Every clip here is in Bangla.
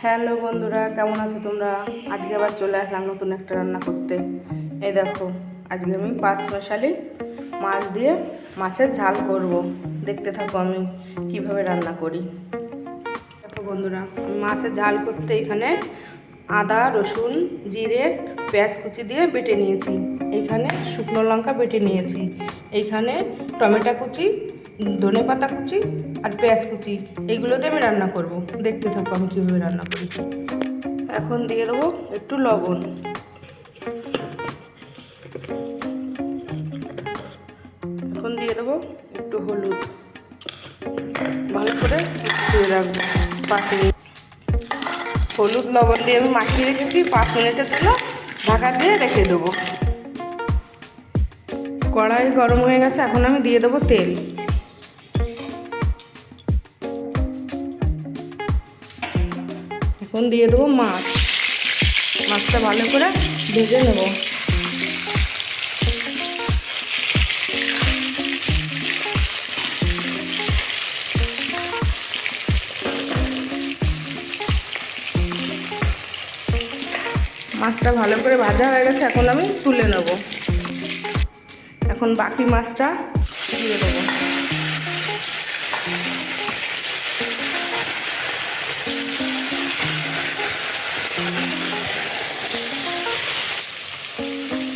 হ্যালো বন্ধুরা, কেমন আছো তোমরা? আজকে আবার চলে আসলাম নতুন একটা রান্না করতে। এই দেখো, আজকে আমি পাঁচমিশালি মাছ দিয়ে মাছের ঝাল করব। দেখতে থাকো আমি কিভাবে রান্না করি। দেখো বন্ধুরা, মাছের ঝাল করতে এখানে আদা, রসুন, জিরে, পেঁয়াজ কুচি দিয়ে বেটে নিয়েছি। এইখানে শুকনো লঙ্কা বেটে নিয়েছি। এইখানে টমেটো কুচি, ধনেপাতা কুচি আর পেঁয়াজ কুচি, এইগুলো দিয়ে আমি রান্না করব। দেখতে থাকো আমি কীভাবে রান্না করি। এখন দিয়ে দেবো একটু লবণ, এখন দিয়ে দেবো একটু হলুদ। ভালো করে ধুয়ে রাখবো 5 মিনিট। হলুদ লবণ দিয়ে আমি মাখিয়ে রেখেছি। 5 মিনিটের জন্য ঢাকা দিয়ে রেখে দেবো। কড়াই গরম হয়ে গেছে, এখন আমি দিয়ে দেবো তেল। এখন দিয়ে দেবো মাছটা ভালো করে ভেজে নেব। মাছটা ভালো করে ভাজা হয়ে গেছে, এখন আমি তুলে নেব। এখন বাকি মাছটা দিয়ে দেবো।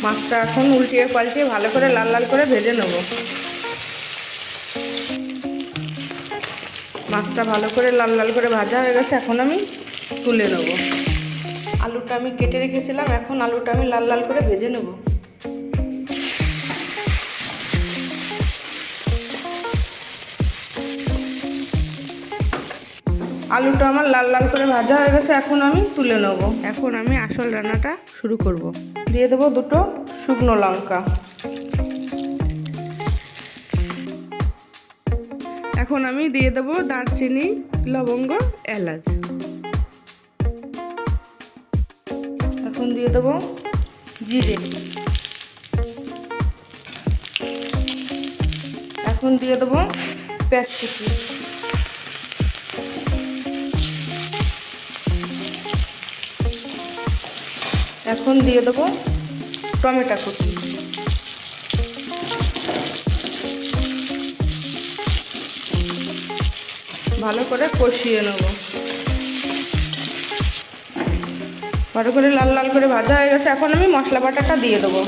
মাছটা এখন উল্টিয়ে পাল্টিয়ে ভালো করে লাল লাল করে ভেজে নেব। মাছটা ভালো করে লাল লাল করে ভাজা হয়ে গেছে, এখন আমি তুলে নেব। আলুটা আমি কেটে রেখেছিলাম, এখন আলুটা আমি লাল লাল করে ভেজে নেব। আলুটা আমার লাল লাল করে ভাজা হয়ে গেছে, এখন আমি তুলে নেব। এখন আমি আসল রান্নাটা শুরু করব। দিয়ে দেবো 2টো শুকনো লঙ্কা। এখন আমি দিয়ে দেবো দারচিনি, লবঙ্গ, এলাচ। এখন দিয়ে দেবো জিরে। এখন দিয়ে দেবো পেঁয়াজ কুচি। এখন দিয়ে দেবো টমেটো কুচি। ভালো করে কষিয়ে নেব। ভালো করে লাল লাল করে ভাজা হয়ে গেছে, এখন আমি মশলা বাটাটা দিয়ে দেবো।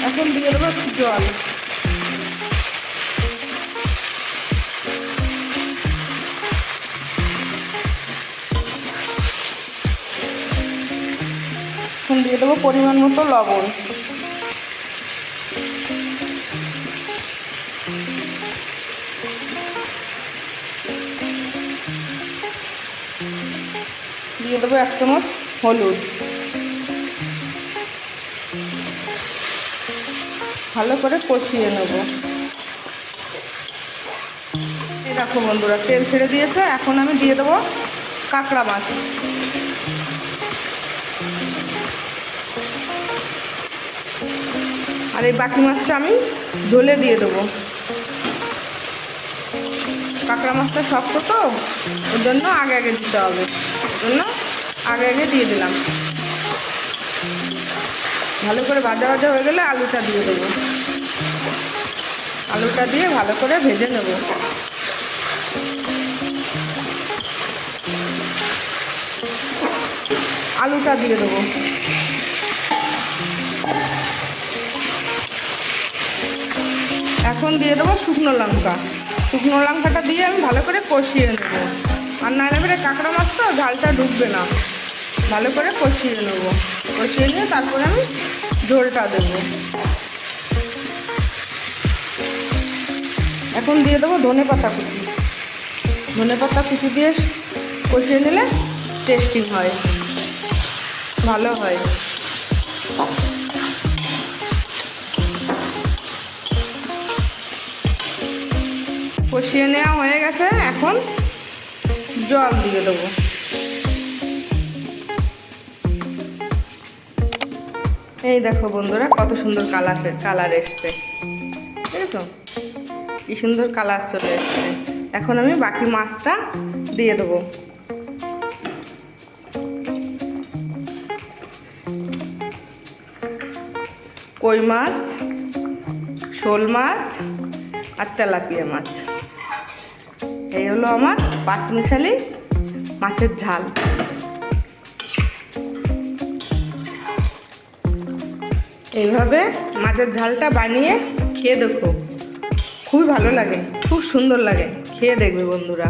এখন দিয়ে দেবো একটু জল। এখন দিয়ে দেবো পরিমাণ মতো লবণ। দিয়ে দেবো 1 চামচ হলুদ। ভালো করে কষিয়ে নেব। এই দেখো বন্ধুরা, তেল ছেড়ে দিয়েছে, এখন আমি দিয়ে দেবো কাঁকড়া মাছ। আর এই বাকি মাছটা আমি ঝোলে দিয়ে দেবো। কাঁকড়া মাছটা শক্ত তো, ওর জন্য আগে আগে দিতে হবে, ওর জন্য আগে আগে দিয়ে দিলাম। ভালো করে ভাজা ভাজা হয়ে গেলে আলুটা দিয়ে দেবো। আলুটা দিয়ে ভালো করে ভেজে নেব। আলুটা দিয়ে দেবো। এখন দিয়ে দেবো শুকনো লঙ্কা। শুকনো লঙ্কাটা দিয়ে আমি ভালো করে কষিয়ে নেব। আর নাহলে এবারে কাঁকড়া মাছ তো ঝালটা ঢুকবে না। ভালো করে কষিয়ে নেব। কষিয়ে নিয়ে তারপরে আমি ঝোলটা দেবো। এখন দিয়ে দেবো ধনেপাতা কুচি। ধনেপাতা কুচি দিয়ে কষিয়ে নিলে টেস্টিং হয়, ভালো হয়। কষিয়ে নেওয়া হয়ে গেছে, এখন জল দিয়ে দেবো। এই দেখো বন্ধুরা কত সুন্দর কালার এসছে, ঠিক আছে? কি সুন্দর কালার চলে এসছে। এখন আমি বাকি মাছটা দিয়ে দেবো। কই মাছ, শোল মাছ আর তেলাপিয়া মাছ, এই হলো আমার পাঁচমিশালি মাছের ঝাল। এইভাবে মাছের ঝালটা বানিয়ে খেয়ে দেখো, খুবই ভালো লাগে, খুব সুন্দর লাগে। খেয়ে দেখবে বন্ধুরা।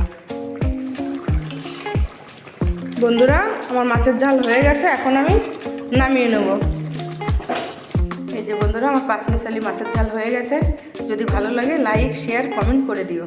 বন্ধুরা আমার মাছের ঝাল হয়ে গেছে, এখন আমি নামিয়ে নেব। এই যে বন্ধুরা আমার পাঁচমিশালি মাছের ঝাল হয়ে গেছে। যদি ভালো লাগে লাইক, শেয়ার, কমেন্ট করে দিও।